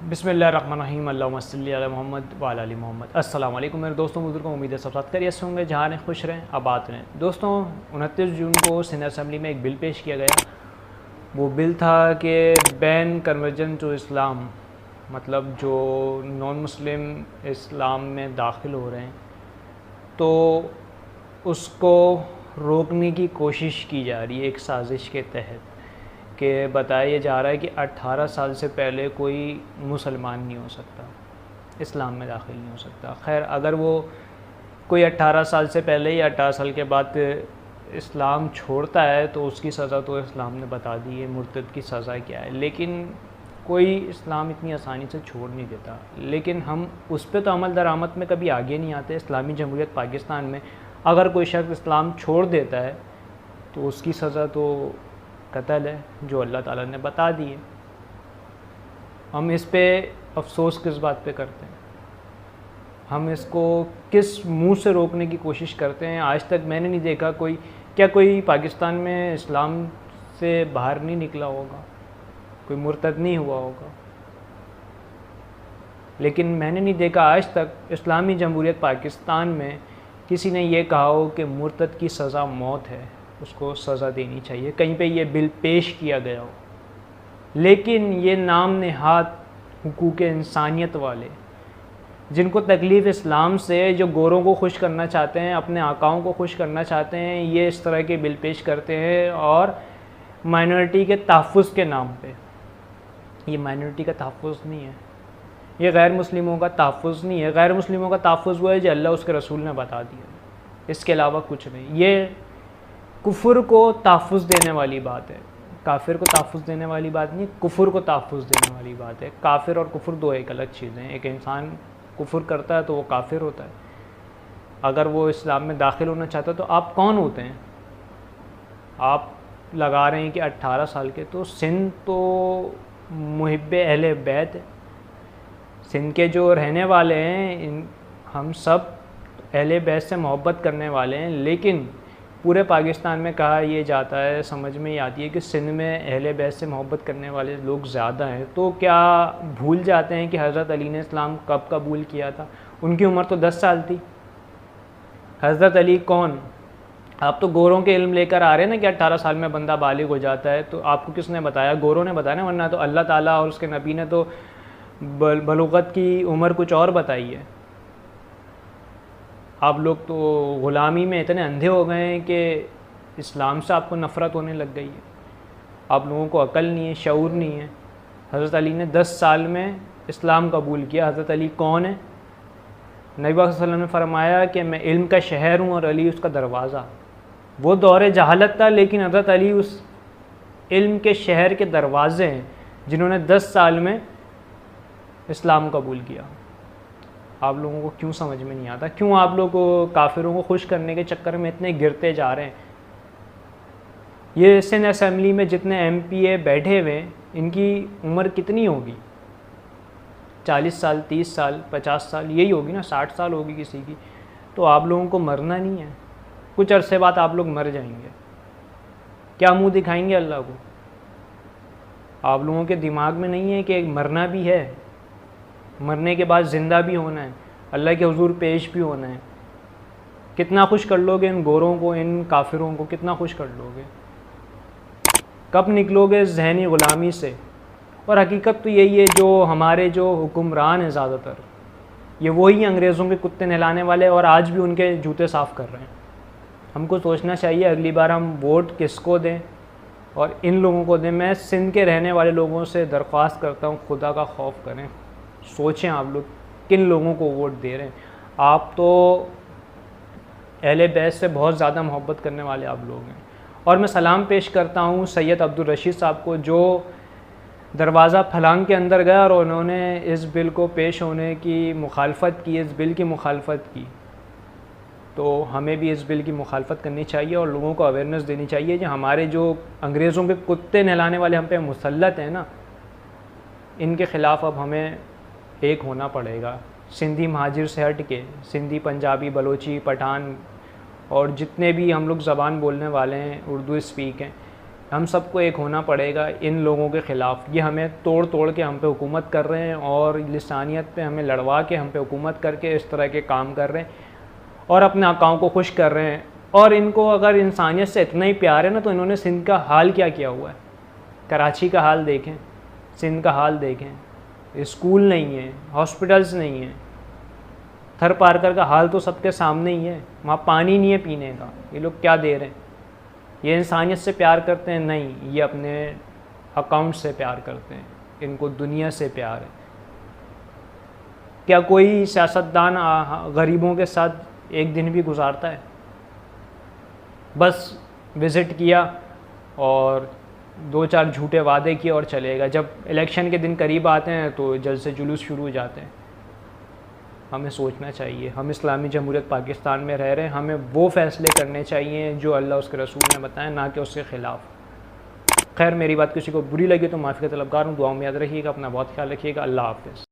बिस्मिल्लाहिर्रहमानिर्रहीम अल्लाहुम्मा सल्ली अला मोहम्मद व अला आलि मोहम्मद। अस्सलाम वालेकुम मेरे दोस्तों बुजुर्गों, उम्मीद है सब साथ खैरियत से होंगे, जहाँ रहें खुश रहें, आबाद रहें। दोस्तों 29 जून को सिंध असम्बली में एक बिल पेश किया गया। वो बिल था कि बैन कन्वर्जन टू इस्लाम, मतलब जो नॉन मुस्लिम इस्लाम में दाखिल हो रहे हैं तो उसको रोकने की कोशिश की जा रही है एक साजिश के तहत। कि बताया जा रहा है कि 18 साल से पहले कोई मुसलमान नहीं हो सकता, इस्लाम में दाखिल नहीं हो सकता। खैर, अगर वो कोई 18 साल से पहले या 18 साल के बाद इस्लाम छोड़ता है तो उसकी सज़ा तो इस्लाम ने बता दी है, मुर्तद की सज़ा क्या है। लेकिन कोई इस्लाम इतनी आसानी से छोड़ नहीं देता। लेकिन हम उस पर तो अमल दरामद में कभी आगे नहीं आते। इस्लामी जमहूरियत पाकिस्तान में अगर कोई शख्स इस्लाम छोड़ देता है तो उसकी सज़ा तो कत्ल है, जो अल्लाह ताला ने बता दी है। हम इस पे अफसोस किस बात पे करते हैं, हम इसको किस मुंह से रोकने की कोशिश करते हैं। आज तक मैंने नहीं देखा कोई पाकिस्तान में इस्लाम से बाहर नहीं निकला होगा, कोई मुर्तद नहीं हुआ होगा। लेकिन मैंने नहीं देखा आज तक इस्लामी जमहूरियत पाकिस्तान में किसी ने ये कहा हो कि मुर्तद की सज़ा मौत है, उसको सज़ा देनी चाहिए, कहीं पे ये बिल पेश किया गया हो। लेकिन ये नाम नहाद हुकूक इंसानियत वाले, जिनको तकलीफ़ इस्लाम से, जो गोरों को खुश करना चाहते हैं, अपने आकाओं को खुश करना चाहते हैं, ये इस तरह के बिल पेश करते हैं। और माइनॉरिटी के तहफ़्फ़ुज़ के नाम पे, ये माइनॉरिटी का तहफ़्फ़ुज़ नहीं है, ये गैर मुस्लिमों का तहफ़्फ़ुज़ नहीं है। गैर मुस्लिमों का तहफ़्फ़ुज़ वो है जो अल्लाह उसके रसूल ने बता दिया, इसके अलावा कुछ नहीं। ये कुफ्र को तहफ़्फ़ुज़ देने वाली बात है, काफिर को तहफ़्फ़ुज़ देने वाली बात नहीं, कुफ्र को तहफ़्फ़ुज़ देने वाली बात है। काफिर और कुफ्र दो एक अलग चीज़ें हैं। एक इंसान कुफ्र करता है तो वो काफिर होता है, अगर वो इस्लाम में दाखिल होना चाहता है तो आप कौन होते हैं? आप लगा रहे हैं कि 18 साल के, तो सिंध तो मुहिब्बे अहले बैत है। सिंध के जो रहने वाले हैं हम सब अहले बैत से मोहब्बत करने वाले हैं। लेकिन पूरे पाकिस्तान में कहा ये जाता है, समझ में ही आती है कि सिंध में अहले बैत से मोहब्बत करने वाले लोग ज़्यादा हैं। तो क्या भूल जाते हैं कि हज़रत अली ने इस्लाम कब कबूल किया था? उनकी उम्र तो 10 साल थी। हज़रत अली कौन? आप तो गोरों के इल्म लेकर आ रहे हैं ना कि 18 साल में बंदा बालिग हो जाता है। तो आपको किसने बताया? गोरों ने बताया ना, वरना तो अल्लाह ताला और उसके नबी ने तो बलूगत की उम्र कुछ और बताई है। आप लोग तो ग़ुलामी में इतने अंधे हो गए हैं कि इस्लाम से आपको नफ़रत होने लग गई है। आप लोगों को अकल नहीं है, शऊर नहीं है। हज़रत अली ने 10 साल में इस्लाम कबूल किया। हज़रत अली कौन है? नबी सल्लल्लाहु अलैहि वसल्लम ने फरमाया कि मैं इल्म का शहर हूँ और अली उसका दरवाज़ा। वो दौर जहालत था, लेकिन हज़रत अली उस इल्म के शहर के दरवाज़े हैं जिन्होंने 10 साल में इस्लाम कबूल किया। आप लोगों को क्यों समझ में नहीं आता? क्यों आप लोग काफिरों को खुश करने के चक्कर में इतने गिरते जा रहे हैं? ये सिंध असम्बली में जितने MPA बैठे हुए हैं, इनकी उम्र कितनी होगी? 40 साल, 30 साल, 50 साल, यही होगी ना, 60 साल होगी किसी की। तो आप लोगों को मरना नहीं है, कुछ अरसे बाद आप लोग मर जाएंगे। क्या मुंह दिखाएंगे अल्लाह को? आप लोगों के दिमाग में नहीं है कि मरना भी है, मरने के बाद ज़िंदा भी होना है, अल्लाह के हुजूर पेश भी होना है। कितना खुश कर लोगे इन गोरों को, इन काफिरों को कितना खुश कर लोगे? कब निकलोगे ज़हनी ग़ुलामी से? और हकीकत तो यही है, जो हमारे जो हुक्मरान हैं ज़्यादातर, ये वही अंग्रेज़ों के कुत्ते नहलाने वाले और आज भी उनके जूते साफ़ कर रहे हैं। हमको सोचना चाहिए अगली बार हम वोट किसको दें और इन लोगों को दें। मैं सिंध के रहने वाले लोगों से दरख्वास्त करता हूँ, खुदा का खौफ करें, सोचें आप लोग किन लोगों को वोट दे रहे हैं। आप तो अहले बैत से बहुत ज़्यादा मोहब्बत करने वाले आप लोग हैं। और मैं सलाम पेश करता हूँ सैयद अब्दुल रशीद साहब को, जो दरवाज़ा फलांग के अंदर गया और उन्होंने इस बिल को पेश होने की मुखालफत की, इस बिल की मुखालफत की। तो हमें भी इस बिल की मुखालफत करनी चाहिए और लोगों को अवेयरनेस देनी चाहिए कि हमारे जो अंग्रेज़ों के कुत्ते नहलाने वाले हम पे मुसल्लत हैं ना, इनके ख़िलाफ़ अब हमें एक होना पड़ेगा। सिंधी महाजिर से हट के सिंधी, पंजाबी, बलोची, पठान और जितने भी हम लोग ज़बान बोलने वाले हैं, उर्दू स्पीक हैं, हम सबको एक होना पड़ेगा इन लोगों के ख़िलाफ़। ये हमें तोड़ तोड़ के हम पे हुकूमत कर रहे हैं और लिसानियत पे हमें लड़वा के हम पे हुकूमत करके इस तरह के काम कर रहे हैं और अपने आकाओं को खुश कर रहे हैं। और इनको अगर इंसानियत से इतना ही प्यार है ना, तो इन्होंने सिंध का हाल क्या किया हुआ है। कराची का हाल देखें, सिंध का हाल देखें। स्कूल नहीं है, हॉस्पिटल्स नहीं है। थर पारकर का हाल तो सबके सामने ही है, वहाँ पानी नहीं है पीने का। ये लोग क्या दे रहे हैं? ये इंसानियत से प्यार करते हैं? नहीं, ये अपने अकाउंट से प्यार करते हैं। इनको दुनिया से प्यार है। क्या कोई सियासतदान गरीबों के साथ एक दिन भी गुजारता है? बस विज़िट किया और 2-4 झूठे वादे किए और चलेगा। जब इलेक्शन के दिन करीब आते हैं तो जल्द से जुलूस शुरू हो जाते हैं। हमें सोचना चाहिए, हम इस्लामी जमहूरियत पाकिस्तान में रह रहे हैं, हमें वो फ़ैसले करने चाहिए जो अल्लाह उसके रसूल ने बताया, ना कि उसके ख़िलाफ़। खैर, मेरी बात किसी को बुरी लगी तो माफ़ी का तलबगार हूँ। दुआओं में याद रखिएगा, अपना बहुत ख्याल रखिएगा। अल्लाह हाफ़िज़।